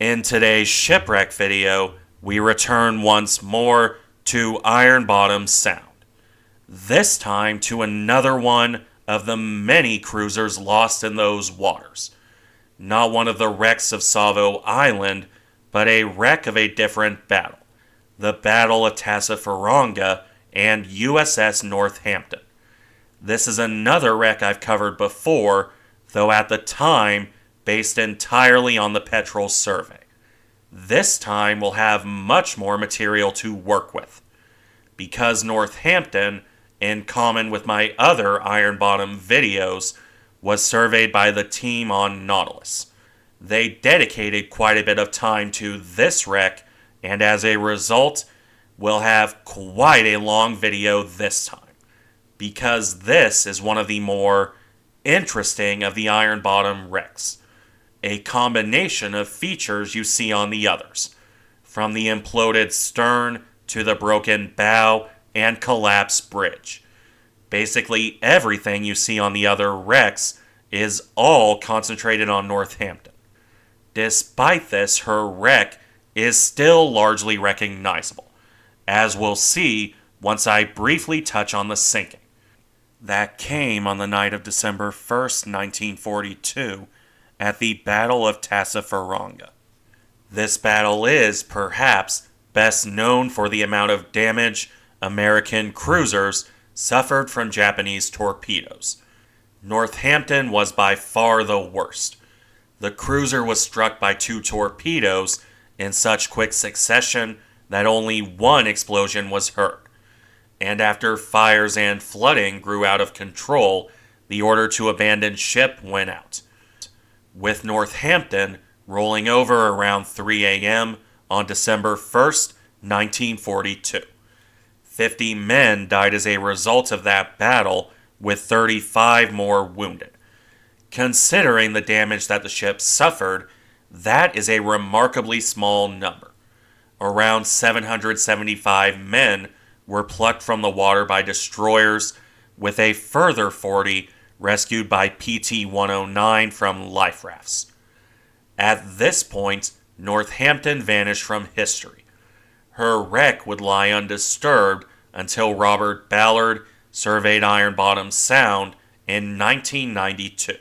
In today's shipwreck video, we return once more to Ironbottom Sound. This time to another one of the many cruisers lost in those waters. Not one of the wrecks of Savo Island, but a wreck of a different battle. The Battle of Tassafaronga and USS Northampton. This is another wreck I've covered before, though at the time based entirely on the Petrel survey. This time we'll have much more material to work with. Because Northampton, in common with my other Ironbottom videos, was surveyed by the team on Nautilus. They dedicated quite a bit of time to this wreck, and as a result, we'll have quite a long video this time. Because this is one of the more interesting of the Ironbottom wrecks. A combination of features you see on the others, from the imploded stern to the broken bow and collapsed bridge. Basically everything you see on the other wrecks is all concentrated on Northampton. Despite this, her wreck is still largely recognizable, as we'll see once I briefly touch on the sinking. That came on the night of December 1st, 1942, at the Battle of Tassafaronga. This battle is, perhaps, best known for the amount of damage American cruisers suffered from Japanese torpedoes. Northampton was by far the worst. The cruiser was struck by 2 torpedoes in such quick succession that only one explosion was heard. And after fires and flooding grew out of control, the order to abandon ship went out, with Northampton rolling over around 3 a.m. on December 1st, 1942. 50 men died as a result of that battle, with 35 more wounded. Considering the damage that the ship suffered, that is a remarkably small number. Around 775 men were plucked from the water by destroyers, with a further 40 rescued by PT-109 from life rafts. At this point, Northampton vanished from history. Her wreck would lie undisturbed until Robert Ballard surveyed Ironbottom Sound in 1992.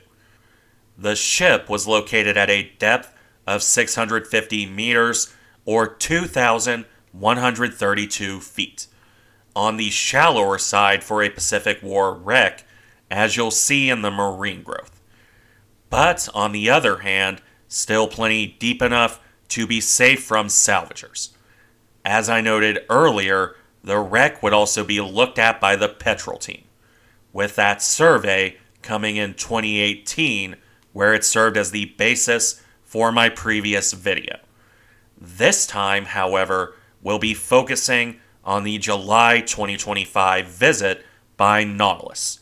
The ship was located at a depth of 650 meters or 2,132 feet, on the shallower side for a Pacific War wreck, as you'll see in the marine growth. But on the other hand, still plenty deep enough to be safe from salvagers. As I noted earlier, the wreck would also be looked at by the Petrel team, with that survey coming in 2018, where it served as the basis for my previous video. This time, however, we'll be focusing on the July 2025 visit by Nautilus,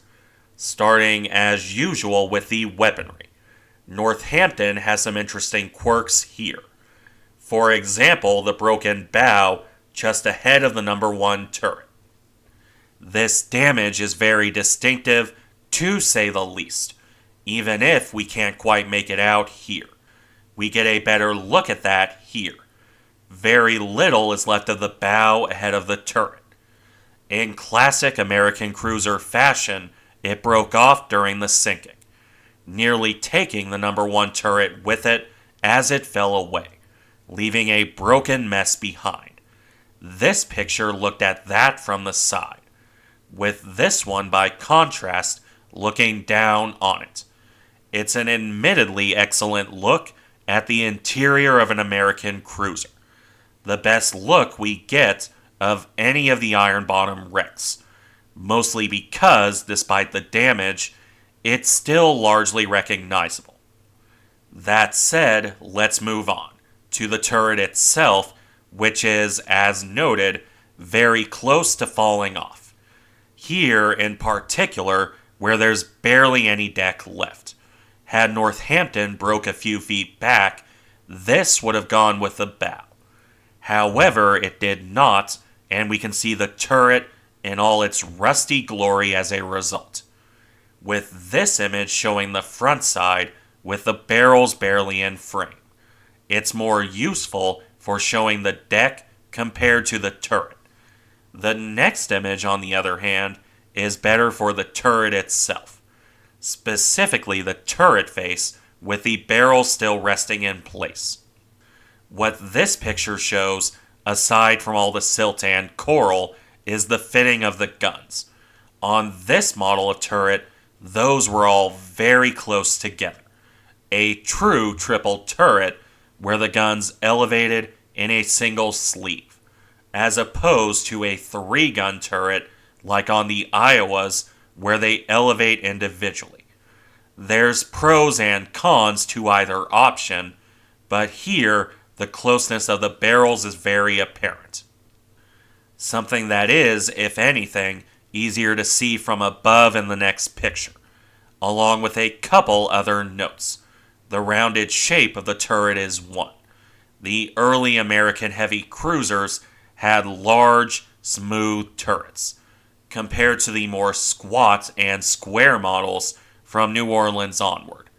starting as usual with the weaponry. Northampton has some interesting quirks here. For example, the broken bow just ahead of the number 1 turret. This damage is very distinctive, to say the least, even if we can't quite make it out here. We get a better look at that here. Very little is left of the bow ahead of the turret. In classic American cruiser fashion, it broke off during the sinking, nearly taking the number 1 turret with it as it fell away, leaving a broken mess behind. This picture looked at that from the side, with this one by contrast looking down on it. It's an admittedly excellent look at the interior of an American cruiser. The best look we get of any of the Ironbottom wrecks, mostly because, despite the damage, it's still largely recognizable. That said, let's move on to the turret itself, which is, as noted, very close to falling off. Here, in particular, where there's barely any deck left. Had Northampton broke a few feet back, this would have gone with the bow. However, it did not, and we can see the turret in all its rusty glory as a result, with this image showing the front side with the barrels barely in frame. It's more useful for showing the deck compared to the turret. The next image, on the other hand, is better for the turret itself, specifically the turret face with the barrel still resting in place. What this picture shows, aside from all the silt and coral, is the fitting of the guns. On this model of turret, those were all very close together. A true triple turret where the guns elevated in a single sleeve, as opposed to a 3-gun turret like on the Iowas where they elevate individually. There's pros and cons to either option, but here the closeness of the barrels is very apparent. Something that is, if anything, easier to see from above in the next picture, along with a couple other notes. The rounded shape of the turret is one. The early American heavy cruisers had large, smooth turrets, compared to the more squat and square models from New Orleans onward.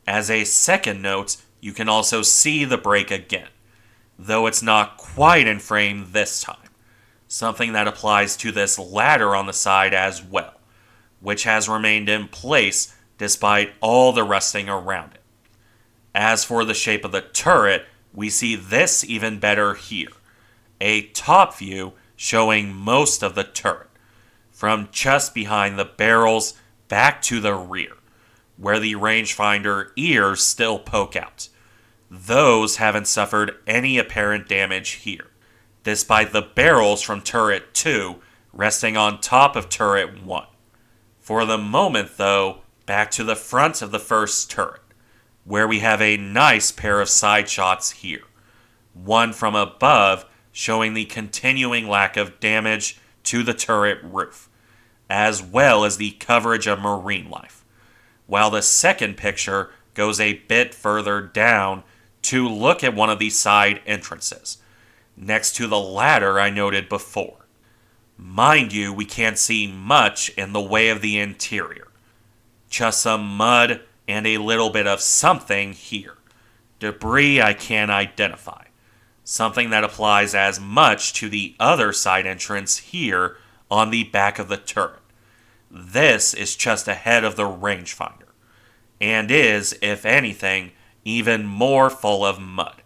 As a second note, you can also see the break again, though it's not quite in frame this time, something that applies to this ladder on the side as well, which has remained in place despite all the rusting around it. As for the shape of the turret, we see this even better here, a top view showing most of the turret, from just behind the barrels back to the rear, where the rangefinder ears still poke out. Those haven't suffered any apparent damage here, despite the barrels from turret 2 resting on top of turret 1. For the moment, though, back to the front of the first turret, where we have a nice pair of side shots here. One from above showing the continuing lack of damage to the turret roof, as well as the coverage of marine life, while the second picture goes a bit further down to look at one of the side entrances, next to the ladder I noted before. Mind you, we can't see much in the way of the interior. Just some mud and a little bit of something here. Debris I can't identify. Something that applies as much to the other side entrance here on the back of the turret. This is just ahead of the rangefinder, and is, if anything, even more full of mud.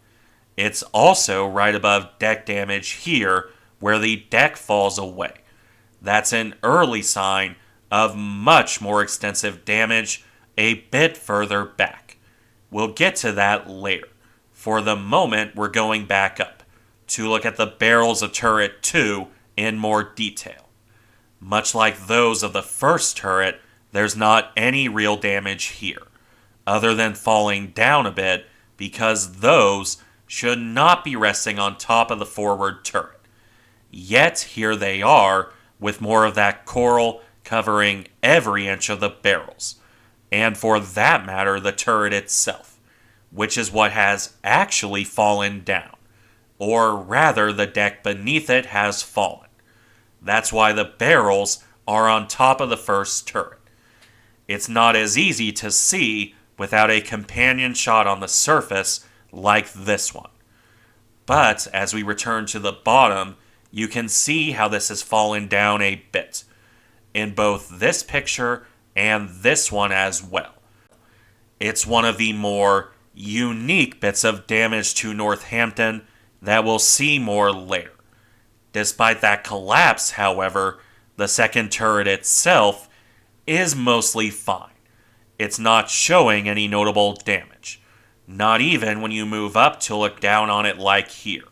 It's also right above deck damage here, where the deck falls away. That's an early sign of much more extensive damage a bit further back. We'll get to that later. For the moment, we're going back up to look at the barrels of turret 2 in more detail. Much like those of the first turret, there's not any real damage here, other than falling down a bit, because those should not be resting on top of the forward turret. Yet here they are, with more of that coral covering every inch of the barrels, and for that matter the turret itself, which is what has actually fallen down, or rather the deck beneath it has fallen. That's why the barrels are on top of the first turret. It's not as easy to see without a companion shot on the surface like this one. But as we return to the bottom, you can see how this has fallen down a bit, in both this picture and this one as well. It's one of the more unique bits of damage to Northampton that we'll see more later. Despite that collapse, however, the second turret itself is mostly fine. It's not showing any notable damage, not even when you move up to look down on it like here,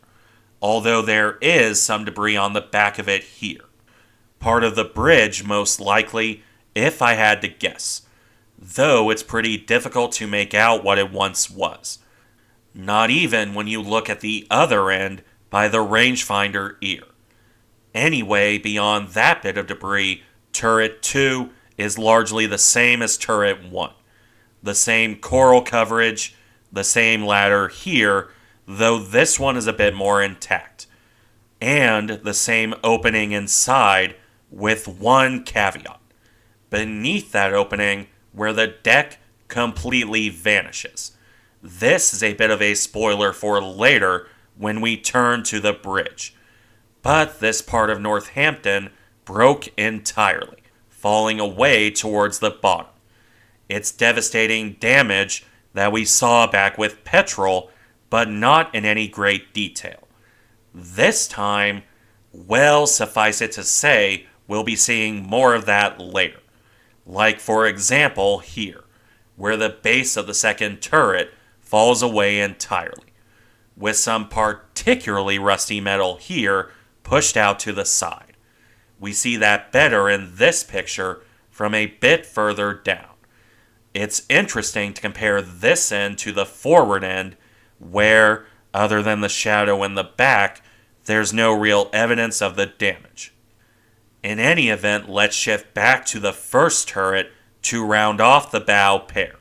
although there is some debris on the back of it here. Part of the bridge, most likely, if I had to guess, though it's pretty difficult to make out what it once was. Not even when you look at the other end by the rangefinder ear. Anyway, beyond that bit of debris, turret 2 is largely the same as turret 1. The same coral coverage, the same ladder here, though this one is a bit more intact. And the same opening inside, with one caveat. Beneath that opening, where the deck completely vanishes. This is a bit of a spoiler for later when we turn to the bridge. But this part of Northampton broke entirely, falling away towards the bottom. It's devastating damage that we saw back with Petrel, but not in any great detail. This time, well, suffice it to say, we'll be seeing more of that later. Like, for example, here, where the base of the second turret falls away entirely, with some particularly rusty metal here pushed out to the side. We see that better in this picture from a bit further down. It's interesting to compare this end to the forward end, where, other than the shadow in the back, there's no real evidence of the damage. In any event, let's shift back to the first turret to round off the bow pair.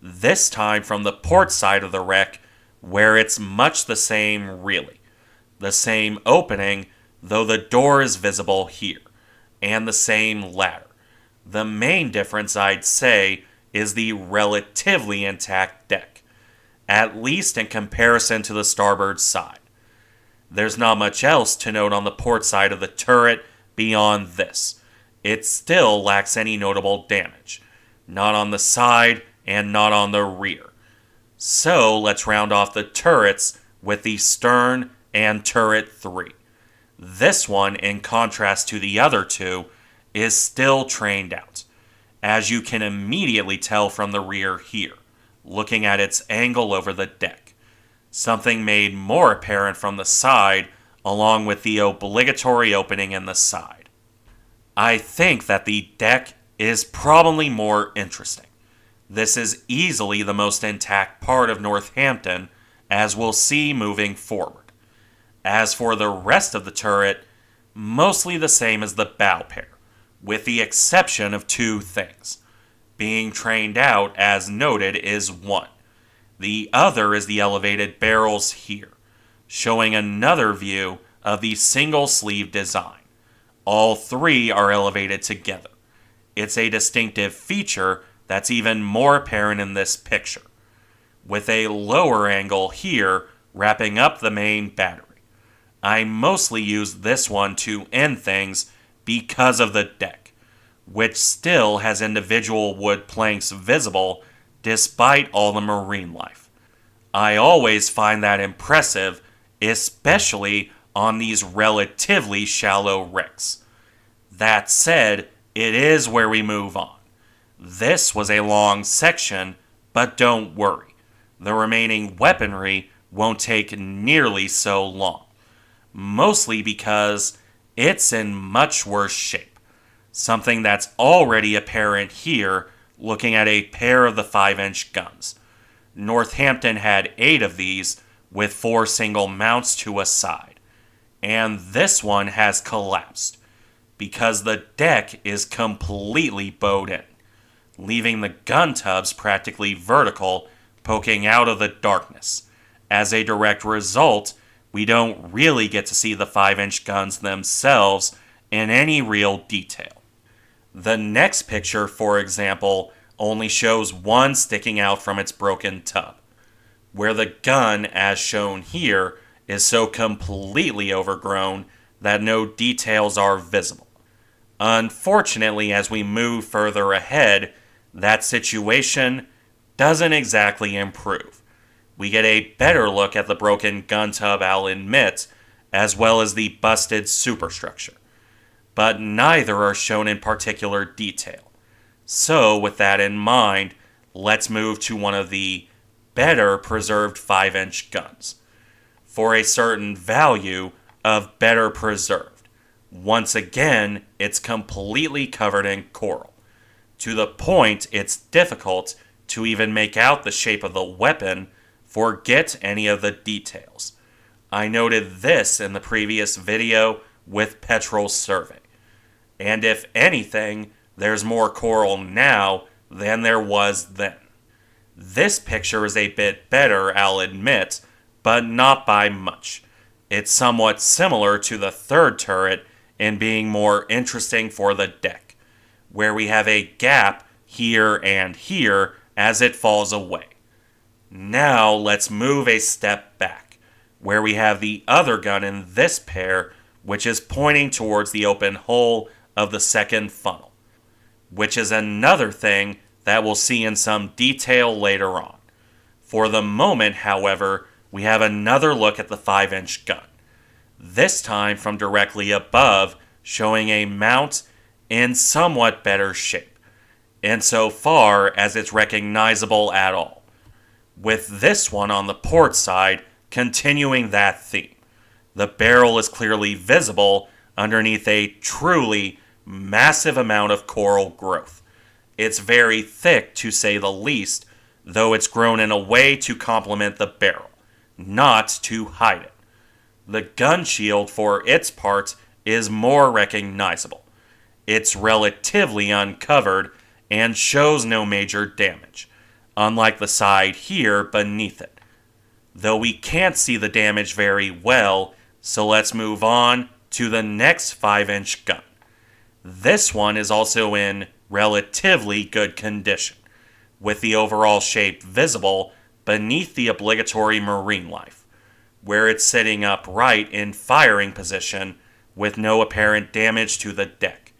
This time from the port side of the wreck, where it's much the same really. The same opening, though the door is visible here, and the same ladder. The main difference, I'd say, is the relatively intact deck, at least in comparison to the starboard side. There's not much else to note on the port side of the turret beyond this. It still lacks any notable damage, not on the side and not on the rear. So let's round off the turrets with the stern and turret 3. This one, in contrast to the other two, is still trained out, as you can immediately tell from the rear here, looking at its angle over the deck. Something made more apparent from the side, along with the obligatory opening in the side. I think that the deck is probably more interesting. This is easily the most intact part of Northampton, as we'll see moving forward. As for the rest of the turret, mostly the same as the bow pair, with the exception of 2 things. Being trained out, as noted, is one. The other is the elevated barrels here, showing another view of the single sleeve design. All 3 are elevated together. It's a distinctive feature that's even more apparent in this picture, with a lower angle here wrapping up the main battery. I mostly use this one to end things because of the deck, which still has individual wood planks visible despite all the marine life. I always find that impressive, especially on these relatively shallow wrecks. That said, it is where we move on. This was a long section, but don't worry. The remaining weaponry won't take nearly so long. Mostly because it's in much worse shape. Something that's already apparent here looking at a pair of the 5-inch guns. Northampton had 8 of these with 4 single mounts to a side. And this one has collapsed because the deck is completely bowed in, leaving the gun tubs practically vertical, poking out of the darkness. As a direct result, we don't really get to see the 5-inch guns themselves in any real detail. The next picture, for example, only shows one sticking out from its broken tub, where the gun, as shown here, is so completely overgrown that no details are visible. Unfortunately, as we move further ahead, that situation doesn't exactly improve. We get a better look at the broken gun tub, I'll admit, as well as the busted superstructure. But neither are shown in particular detail. So, with that in mind, let's move to one of the better preserved 5-inch guns, for a certain value of better preserved. Once again, it's completely covered in coral, to the point it's difficult to even make out the shape of the weapon, forget any of the details. I noted this in the previous video with Petrel's survey. And if anything, there's more coral now than there was then. This picture is a bit better, I'll admit, but not by much. It's somewhat similar to the third turret in being more interesting for the deck, where we have a gap here and here as it falls away. Now let's move a step back, where we have the other gun in this pair, which is pointing towards the open hole of the second funnel, which is another thing that we'll see in some detail later on. For the moment, however, we have another look at the 5-inch gun, this time from directly above, showing a mount in somewhat better shape, insofar as it's recognizable at all, with this one on the port side continuing that theme. The barrel is clearly visible underneath a truly massive amount of coral growth. It's very thick, to say the least, though it's grown in a way to complement the barrel, not to hide it. The gun shield, for its part, is more recognizable. It's relatively uncovered and shows no major damage, unlike the side here beneath it. Though we can't see the damage very well, so let's move on to the next 5-inch gun. This one is also in relatively good condition, with the overall shape visible beneath the obligatory marine life, where it's sitting upright in firing position with no apparent damage to the deck.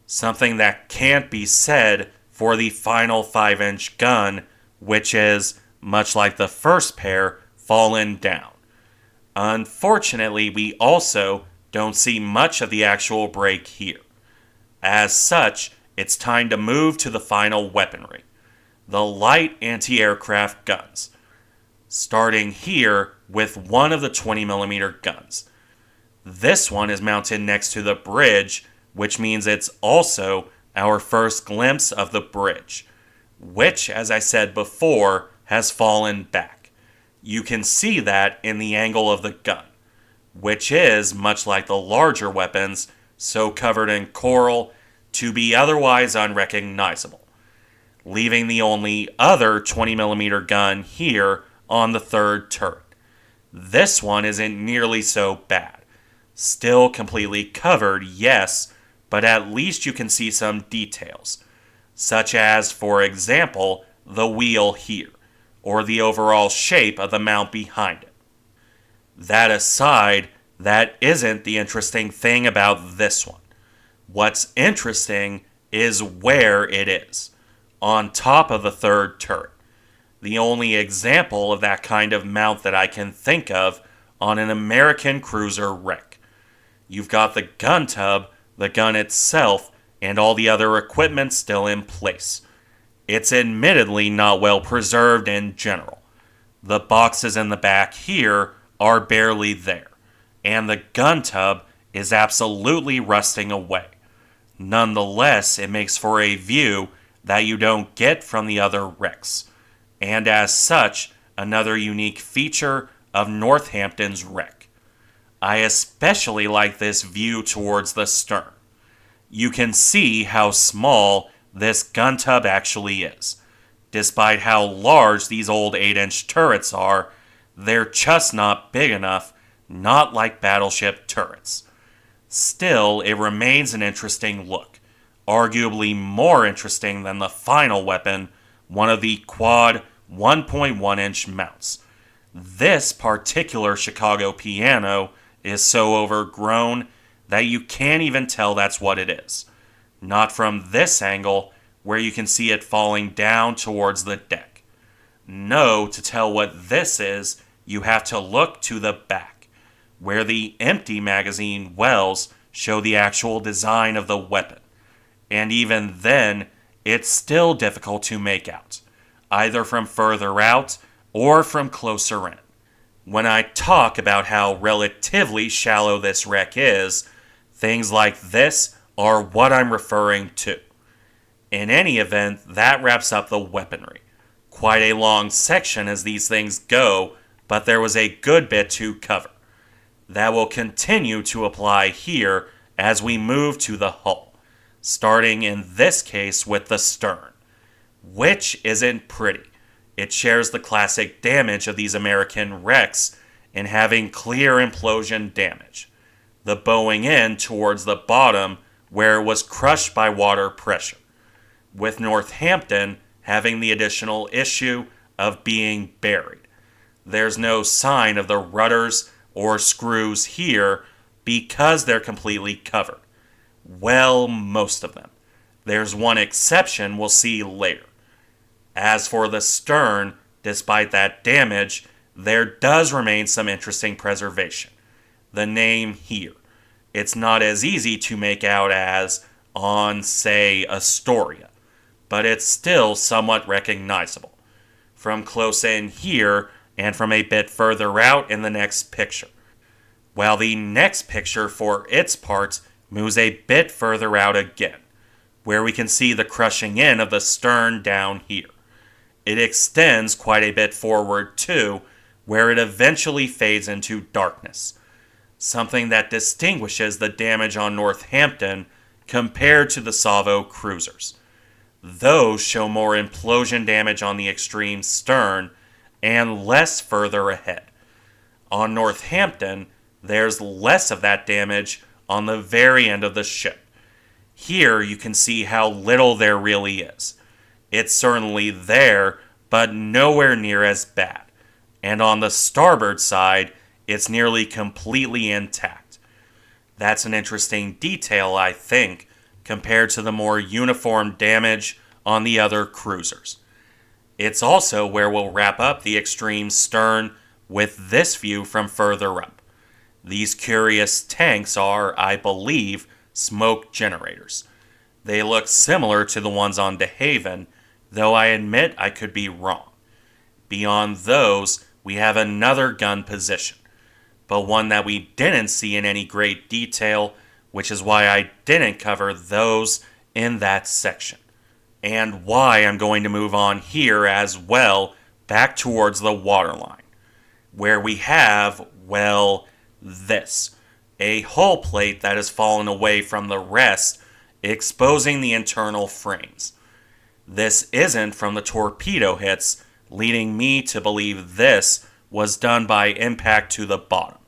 Something that can't be said for the final 5-inch gun, which is, much like the first pair, fallen down. Unfortunately, we also don't see much of the actual break here. As such, it's time to move to the final weaponry, the light anti-aircraft guns, starting here with one of the 20mm guns. This one is mounted next to the bridge, which means it's also our first glimpse of the bridge, which, as I said before, has fallen back. You can see that in the angle of the gun, which is, much like the larger weapons, so covered in coral to be otherwise unrecognizable, leaving the only other 20mm gun here on the third turret. This one isn't nearly so bad. Still completely covered, yes, but at least you can see some details, such as, for example, the wheel here, or the overall shape of the mount behind it. That aside, that isn't the interesting thing about this one. What's interesting is where it is, on top of the third turret. The only example of that kind of mount that I can think of on an American cruiser wreck. You've got the gun tub, the gun itself, and all the other equipment still in place. It's admittedly not well preserved in general. The boxes in the back here are barely there, and the gun tub is absolutely rusting away. Nonetheless, it makes for a view that you don't get from the other wrecks, and as such, another unique feature of Northampton's wreck. I especially like this view towards the stern. You can see how small this gun tub actually is. Despite how large these old 8-inch turrets are, they're just not big enough, not like battleship turrets. Still, it remains an interesting look, arguably more interesting than the final weapon, one of the quad 1.1-inch mounts. This particular Chicago piano is so overgrown that you can't even tell that's what it is. Not from this angle, where you can see it falling down towards the deck. No, to tell what this is, you have to look to the back, where the empty magazine wells show the actual design of the weapon. And even then, it's still difficult to make out, either from further out or from closer in. When I talk about how relatively shallow this wreck is, things like this are what I'm referring to. In any event, that wraps up the weaponry. Quite a long section as these things go, but there was a good bit to cover. That will continue to apply here as we move to the hull, starting in this case with the stern, which isn't pretty. It shares the classic damage of these American wrecks in having clear implosion damage, the bowing in towards the bottom where it was crushed by water pressure, with Northampton having the additional issue of being buried. There's no sign of the rudders or screws here because they're completely covered. Well, most of them. There's one exception we'll see later. As for the stern, despite that damage, there does remain some interesting preservation. The name here. It's not as easy to make out as on, say, Astoria, but it's still somewhat recognizable. From close in here, and from a bit further out in the next picture. While the next picture, for its part, moves a bit further out again, where we can see the crushing in of the stern down here. It extends quite a bit forward too, where it eventually fades into darkness. Something that distinguishes the damage on Northampton compared to the Salvo cruisers. Those show more implosion damage on the extreme stern and less further ahead. On Northampton, there's less of that damage on the very end of the ship. Here you can see how little there really is. It's certainly there, but nowhere near as bad. And on the starboard side, it's nearly completely intact. That's an interesting detail, I think, compared to the more uniform damage on the other cruisers. It's also where we'll wrap up the extreme stern with this view from further up. These curious tanks are, I believe, smoke generators. They look similar to the ones on De Haven, though I admit I could be wrong. Beyond those, we have another gun position, but one that we didn't see in any great detail, which is why I didn't cover those in that section. And why I'm going to move on here as well, back towards the waterline, where we have, well, this. A hull plate that has fallen away from the rest, exposing the internal frames. This isn't from the torpedo hits, leading me to believe this was done by impact to the bottom.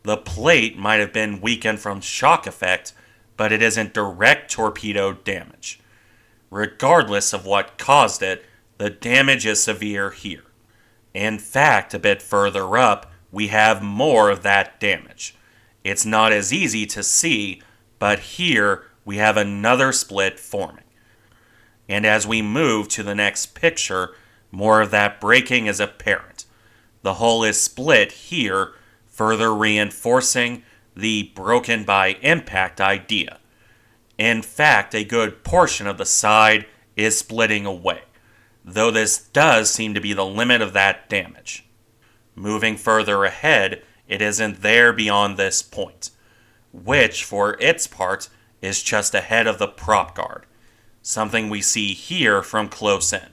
The plate might have been weakened from shock effect, but it isn't direct torpedo damage. Regardless of what caused it, the damage is severe here. In fact, a bit further up, we have more of that damage. It's not as easy to see, but here we have another split forming. And as we move to the next picture, more of that breaking is apparent. The hull is split here, further reinforcing the broken by impact idea. In fact, a good portion of the side is splitting away, though this does seem to be the limit of that damage. Moving further ahead, it isn't there beyond this point, which, for its part, is just ahead of the prop guard, something we see here from close in.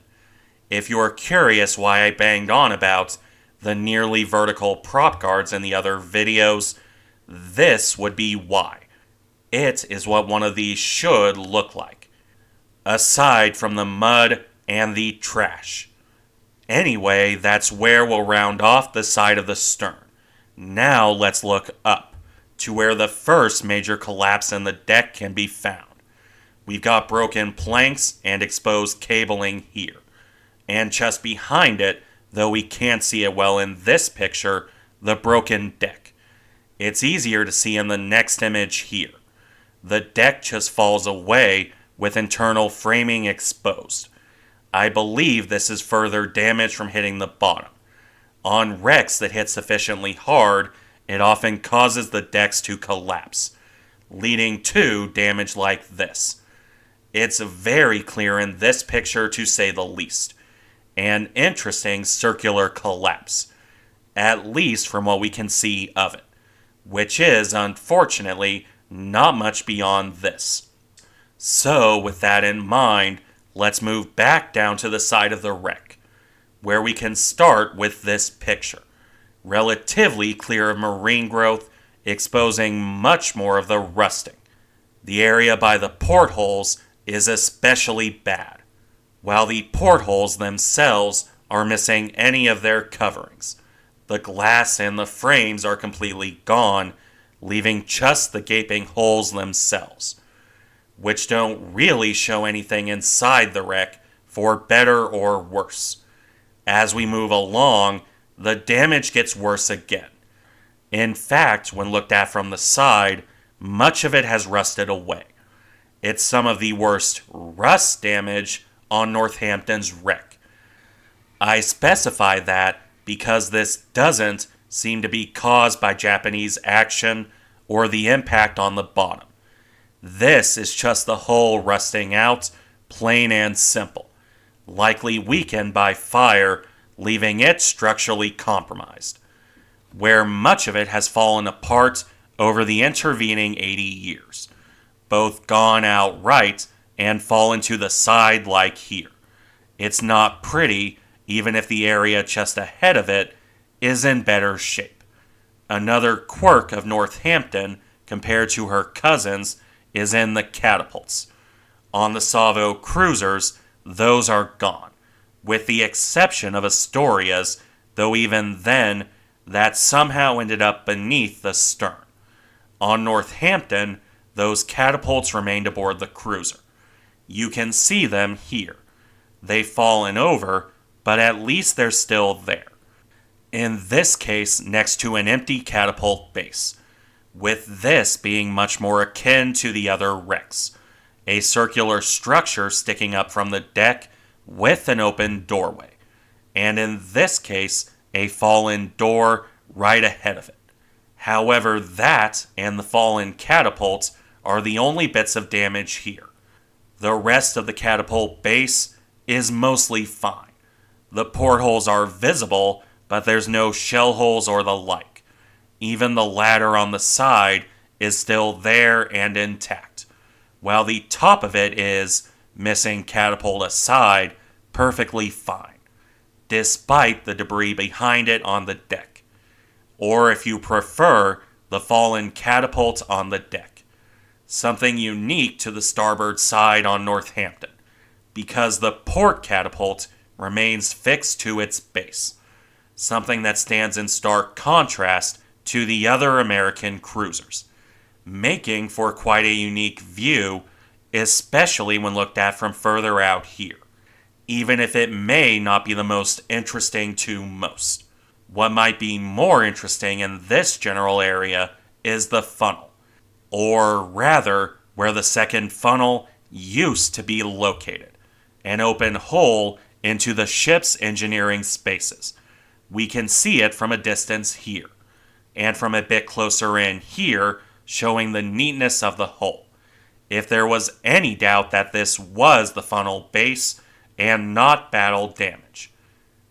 If you're curious why I banged on about the nearly vertical prop guards in the other videos, this would be why. It is what one of these should look like, aside from the mud and the trash. Anyway, that's where we'll round off the side of the stern. Now let's look up, to where the first major collapse in the deck can be found. We've got broken planks and exposed cabling here. And just behind it, though we can't see it well in this picture, the broken deck. It's easier to see in the next image here. The deck just falls away with internal framing exposed. I believe this is further damage from hitting the bottom. On wrecks that hit sufficiently hard, it often causes the decks to collapse, leading to damage like this. It's very clear in this picture, to say the least. An interesting circular collapse, at least from what we can see of it, which is, unfortunately, not much beyond this. So, with that in mind, let's move back down to the side of the wreck, where we can start with this picture, relatively clear of marine growth, exposing much more of the rusting. The area by the portholes is especially bad, while the portholes themselves are missing any of their coverings. The glass and the frames are completely gone, leaving just the gaping holes themselves, which don't really show anything inside the wreck, for better or worse. As we move along, the damage gets worse again. In fact, when looked at from the side, much of it has rusted away. It's some of the worst rust damage on Northampton's wreck. I specify that because this doesn't seem to be caused by Japanese action or the impact on the bottom. This is just the hull rusting out, plain and simple, likely weakened by fire, leaving it structurally compromised, where much of it has fallen apart over the intervening 80 years, both gone outright and fallen to the side like here. It's not pretty, even if the area just ahead of it is in better shape. Another quirk of Northampton compared to her cousins is in the catapults. On the Savo cruisers, those are gone, with the exception of Astoria's, though even then, that somehow ended up beneath the stern. On Northampton, those catapults remained aboard the cruiser. You can see them here. They've fallen over, but at least they're still there. In this case, next to an empty catapult base, with this being much more akin to the other wrecks. A circular structure sticking up from the deck with an open doorway, and in this case, a fallen door right ahead of it. However, that and the fallen catapults are the only bits of damage here. The rest of the catapult base is mostly fine. The portholes are visible, but there's no shell holes or the like. Even the ladder on the side is still there and intact, while the top of it is, missing catapult aside, perfectly fine, despite the debris behind it on the deck. Or if you prefer, the fallen catapult on the deck. Something unique to the starboard side on Northampton, because the port catapult remains fixed to its base, something that stands in stark contrast to the other American cruisers, making for quite a unique view, especially when looked at from further out here, even if it may not be the most interesting to most. What might be more interesting in this general area is the funnel, or rather, where the second funnel used to be located, an open hole into the ship's engineering spaces. We can see it from a distance here, and from a bit closer in here, showing the neatness of the hull. If there was any doubt that this was the funnel base and not battle damage.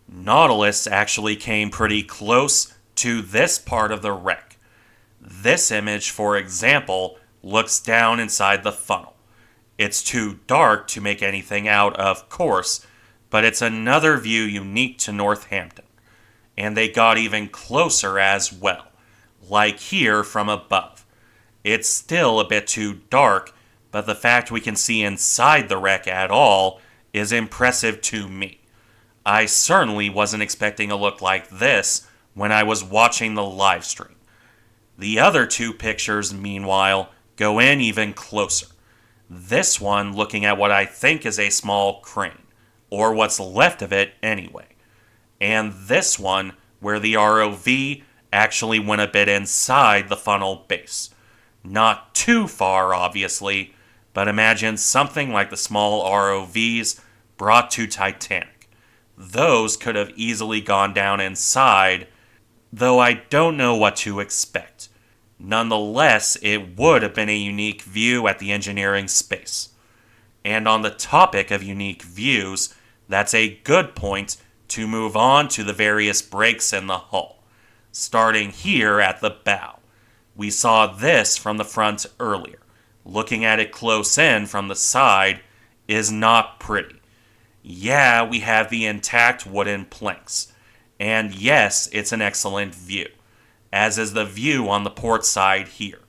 Nautilus actually came pretty close to this part of the wreck. This image, for example, looks down inside the funnel. It's too dark to make anything out, of course, but it's another view unique to Northampton. And they got even closer as well, like here from above. It's still a bit too dark, but the fact we can see inside the wreck at all is impressive to me. I certainly wasn't expecting a look like this when I was watching the live stream. The other two pictures, meanwhile, go in even closer. This one looking at what I think is a small crane, or what's left of it anyway. And this one where the ROV actually went a bit inside the funnel base. Not too far, obviously, but imagine something like the small ROVs brought to Titanic. Those could have easily gone down inside, though I don't know what to expect. Nonetheless, it would have been a unique view at the engineering space. And on the topic of unique views, that's a good point to move on to the various breaks in the hull. Starting here at the bow. We saw this from the front earlier. Looking at it close in from the side is not pretty. Yeah, we have the intact wooden planks. And yes, it's an excellent view, as is the view on the port side here.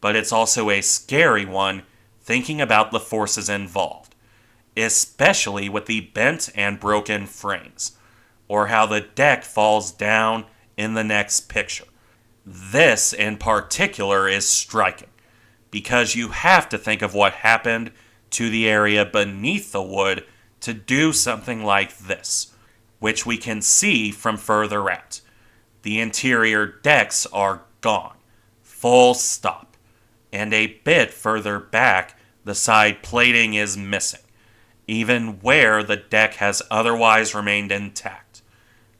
But it's also a scary one thinking about the forces involved, especially with the bent and broken frames, or how the deck falls down in the next picture. This in particular is striking, because you have to think of what happened to the area beneath the wood to do something like this. which we can see from further out. The interior decks are gone. Full stop. And a bit further back, the side plating is missing, even where the deck has otherwise remained intact.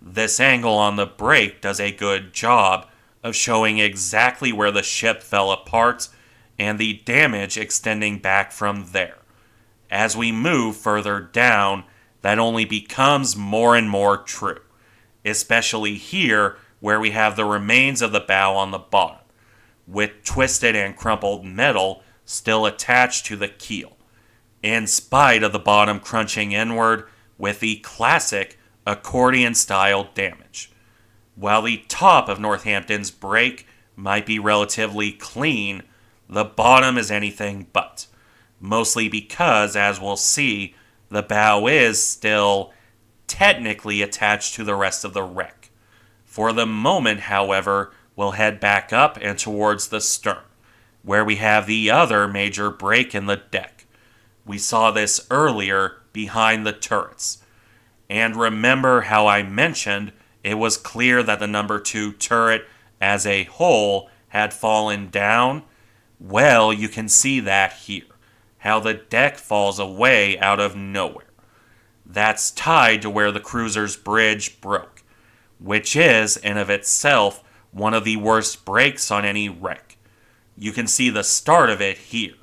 This angle on the break does a good job of showing exactly where the ship fell apart and the damage extending back from there. As we move further down, that only becomes more and more true, especially here where we have the remains of the bow on the bottom, with twisted and crumpled metal still attached to the keel, in spite of the bottom crunching inward with the classic accordion-style damage. While the top of Northampton's break might be relatively clean, the bottom is anything but, mostly because, as we'll see, the bow is still technically attached to the rest of the wreck. For the moment, however, we'll head back up and towards the stern, where we have the other major break in the deck. We saw this earlier behind the turrets. And remember how I mentioned it was clear that the number 2 turret as a whole had fallen down? Well, you can see that here, how the deck falls away out of nowhere. That's tied to where the cruiser's bridge broke, which is, in of itself, one of the worst breaks on any wreck. You can see the start of it here,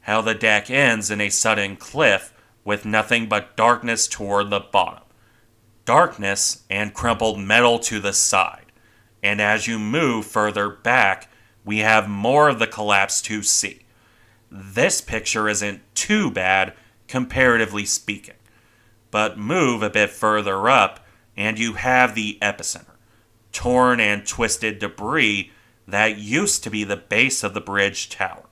how the deck ends in a sudden cliff with nothing but darkness toward the bottom. Darkness and crumpled metal to the side, and as you move further back, we have more of the collapse to see. This picture isn't too bad, comparatively speaking, but move a bit further up, and you have the epicenter, torn and twisted debris that used to be the base of the bridge tower,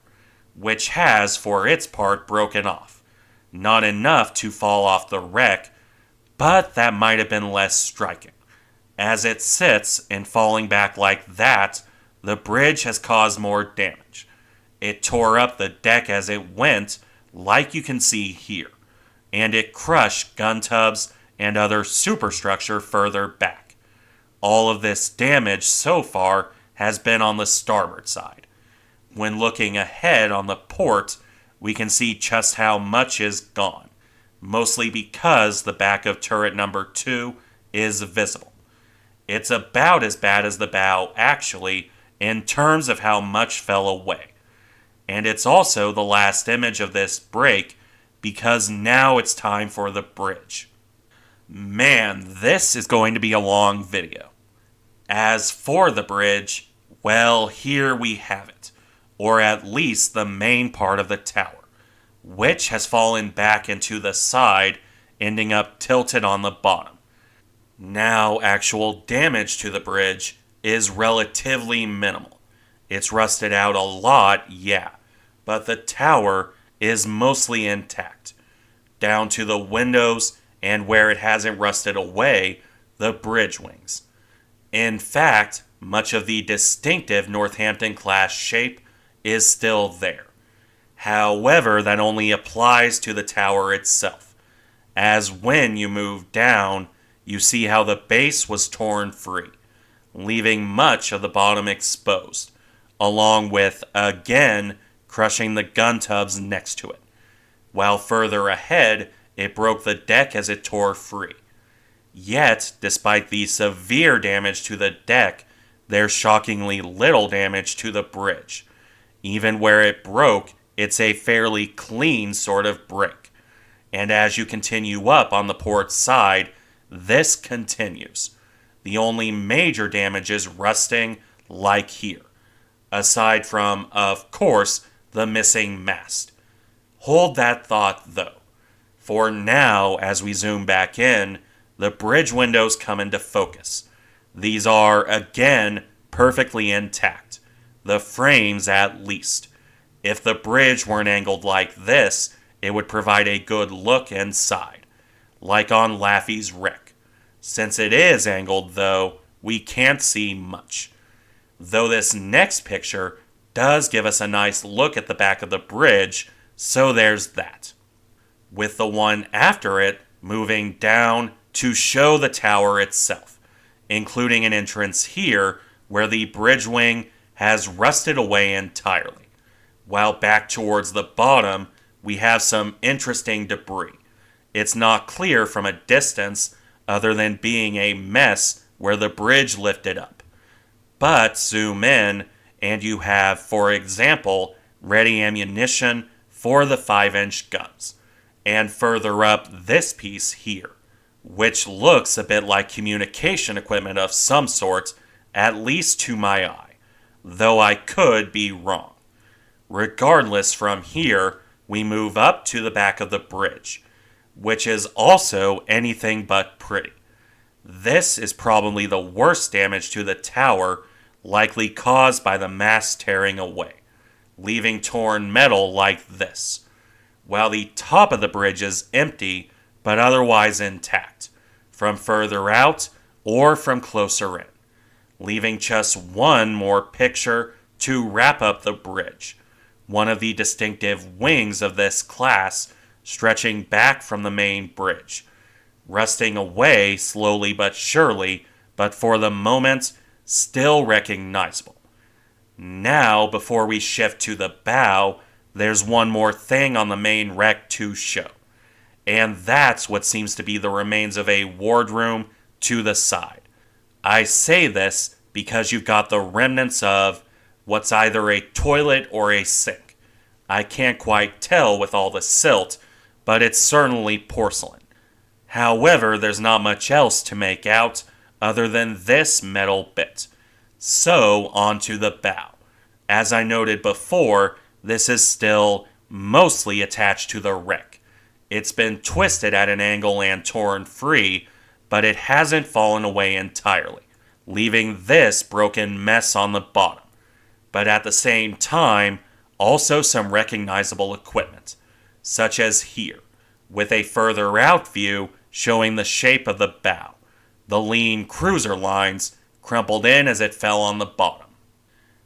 which has, for its part, broken off. Not enough to fall off the wreck, but that might have been less striking. As it sits and falling back like that, the bridge has caused more damage. It tore up the deck as it went, like you can see here, and it crushed gun tubs and other superstructure further back. All of this damage so far has been on the starboard side. When looking ahead on the port, we can see just how much is gone, mostly because the back of turret number 2 is visible. It's about as bad as the bow, actually, in terms of how much fell away. And it's also the last image of this break, because now it's time for the bridge. Man, this is going to be a long video. As for the bridge, well, here we have it, or at least the main part of the tower, which has fallen back into the side, ending up tilted on the bottom. Now, actual damage to the bridge is relatively minimal. It's rusted out a lot, yeah, but the tower is mostly intact. Down to the windows, and where it hasn't rusted away, the bridge wings. In fact, much of the distinctive Northampton-class shape is still there. However, that only applies to the tower itself, as when you move down, you see how the base was torn free, leaving much of the bottom exposed, along with, again, crushing the gun tubs next to it. While further ahead, it broke the deck as it tore free. Yet, despite the severe damage to the deck, there's shockingly little damage to the bridge. Even where it broke, it's a fairly clean sort of break. And as you continue up on the port side, this continues. The only major damage is rusting, like here. Aside from, of course, the missing mast. Hold that thought, though. For now, as we zoom back in, the bridge windows come into focus. These are, again, perfectly intact. The frames, at least. If the bridge weren't angled like this, it would provide a good look inside, like on Laffey's wreck. Since it is angled, though, we can't see much. Though this next picture does give us a nice look at the back of the bridge, so there's that. With the one after it moving down to show the tower itself, including an entrance here where the bridge wing has rusted away entirely. While back towards the bottom, we have some interesting debris. It's not clear from a distance other than being a mess where the bridge lifted up. But zoom in and you have, for example, ready ammunition for the 5-inch guns. And further up, this piece here, which looks a bit like communication equipment of some sort, at least to my eye, though I could be wrong. Regardless, from here, we move up to the back of the bridge, which is also anything but pretty. This is probably the worst damage to the tower, likely caused by the mast tearing away, leaving torn metal like this, while the top of the bridge is empty but otherwise intact, from further out or from closer in, leaving just one more picture to wrap up the bridge, one of the distinctive wings of this class stretching back from the main bridge, rusting away slowly but surely, but for the moment, still recognizable. Now, before we shift to the bow, there's one more thing on the main wreck to show. And that's what seems to be the remains of a wardroom to the side. I say this because you've got the remnants of what's either a toilet or a sink. I can't quite tell with all the silt, but it's certainly porcelain. However, there's not much else to make out other than this metal bit. So, onto the bow. As I noted before, this is still mostly attached to the wreck. It's been twisted at an angle and torn free, but it hasn't fallen away entirely, leaving this broken mess on the bottom. But at the same time, also some recognizable equipment, such as here, with a further out view showing the shape of the bow, the lean cruiser lines crumpled in as it fell on the bottom.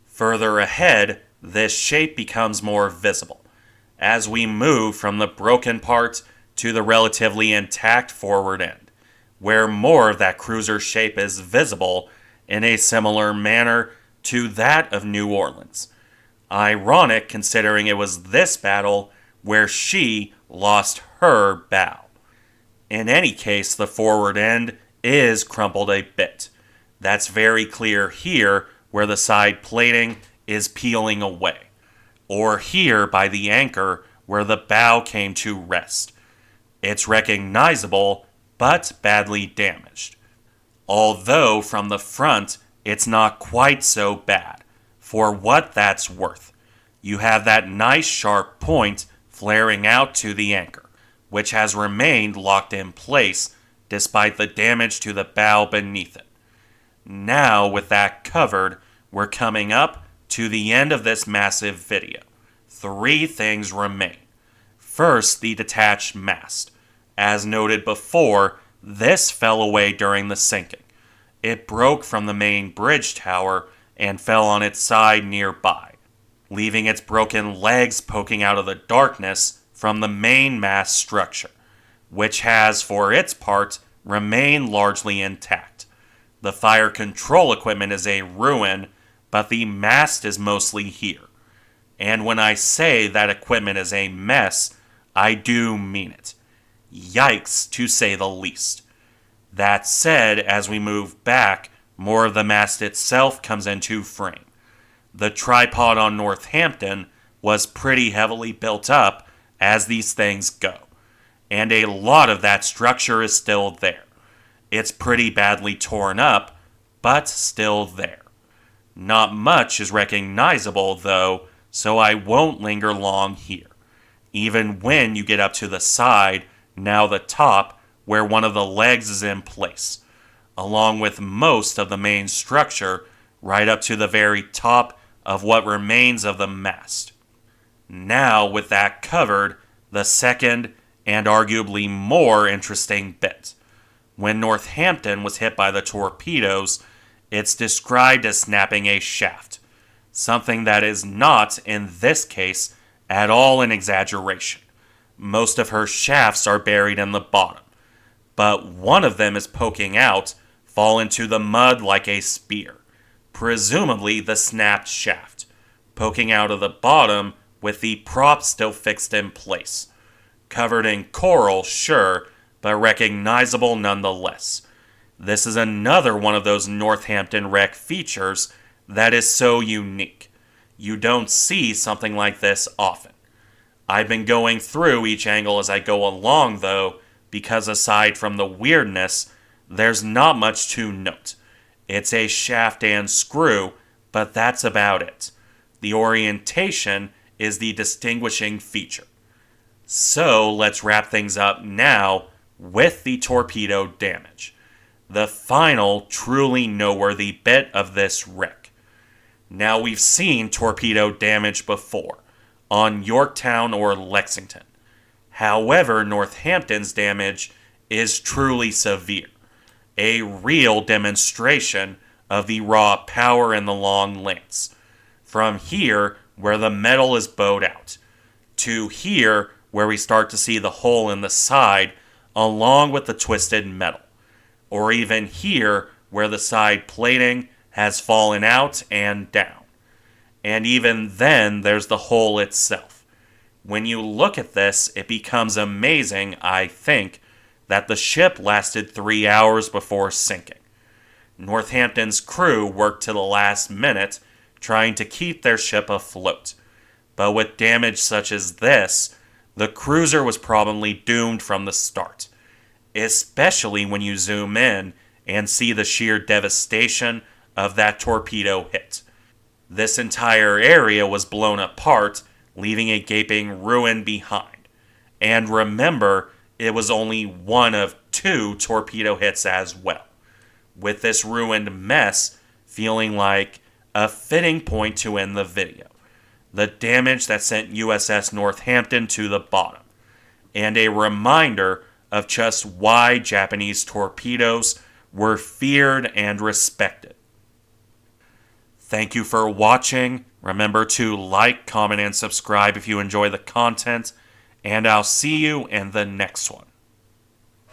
Further ahead, this shape becomes more visible, as we move from the broken part to the relatively intact forward end, where more of that cruiser shape is visible in a similar manner to that of New Orleans. Ironic considering it was this battle where she lost her bow. In any case, the forward end is crumpled a bit. That's very clear here where the side plating is peeling away, or here by the anchor where the bow came to rest. It's recognizable, but badly damaged. Although from the front, it's not quite so bad, for what that's worth. You have that nice sharp point flaring out to the anchor, which has remained locked in place despite the damage to the bow beneath it. Now, with that covered, we're coming up to the end of this massive video. 3 things remain. First, the detached mast. As noted before, this fell away during the sinking. It broke from the main bridge tower and fell on its side nearby, leaving its broken legs poking out of the darkness from the main mast structure, which has, for its part, remained largely intact. The fire control equipment is a ruin, but the mast is mostly here. And when I say that equipment is a mess, I do mean it. Yikes, to say the least. That said, as we move back, more of the mast itself comes into frame. The tripod on Northampton was pretty heavily built up as these things go, and a lot of that structure is still there. It's pretty badly torn up, but still there. Not much is recognizable, though, so I won't linger long here. Even when you get up to the side, now the top, where one of the legs is in place, along with most of the main structure, right up to the very top of what remains of the mast. Now, with that covered, the second and arguably more interesting bit. When Northampton was hit by the torpedoes, it's described as snapping a shaft, something that is not, in this case, at all an exaggeration. Most of her shafts are buried in the bottom, but one of them is poking out, fall into the mud like a spear, presumably the snapped shaft, poking out of the bottom with the prop still fixed in place. Covered in coral, sure, but recognizable nonetheless. This is another one of those Northampton wreck features that is so unique. You don't see something like this often. I've been going through each angle as I go along, though, because aside from the weirdness, there's not much to note. It's a shaft and screw, but that's about it. The orientation is the distinguishing feature. So let's wrap things up now with the torpedo damage. The final, truly noteworthy bit of this wreck. Now, we've seen torpedo damage before, on Yorktown or Lexington. However, Northampton's damage is truly severe. A real demonstration of the raw power in the long lance. From here, where the metal is bowed out, to here, where we start to see the hole in the side, along with the twisted metal. Or even here, where the side plating has fallen out and down. And even then, there's the hole itself. When you look at this, it becomes amazing, I think, that the ship lasted 3 hours before sinking. Northampton's crew worked to the last minute, trying to keep their ship afloat. But with damage such as this, the cruiser was probably doomed from the start. Especially when you zoom in and see the sheer devastation of that torpedo hit. This entire area was blown apart, leaving a gaping ruin behind. And remember, it was only one of 2 torpedo hits as well, with this ruined mess feeling like a fitting point to end the video. The damage that sent USS Northampton to the bottom, and a reminder of just why Japanese torpedoes were feared and respected. Thank you for watching. Remember to like, comment, and subscribe if you enjoy the content, and I'll see you in the next one.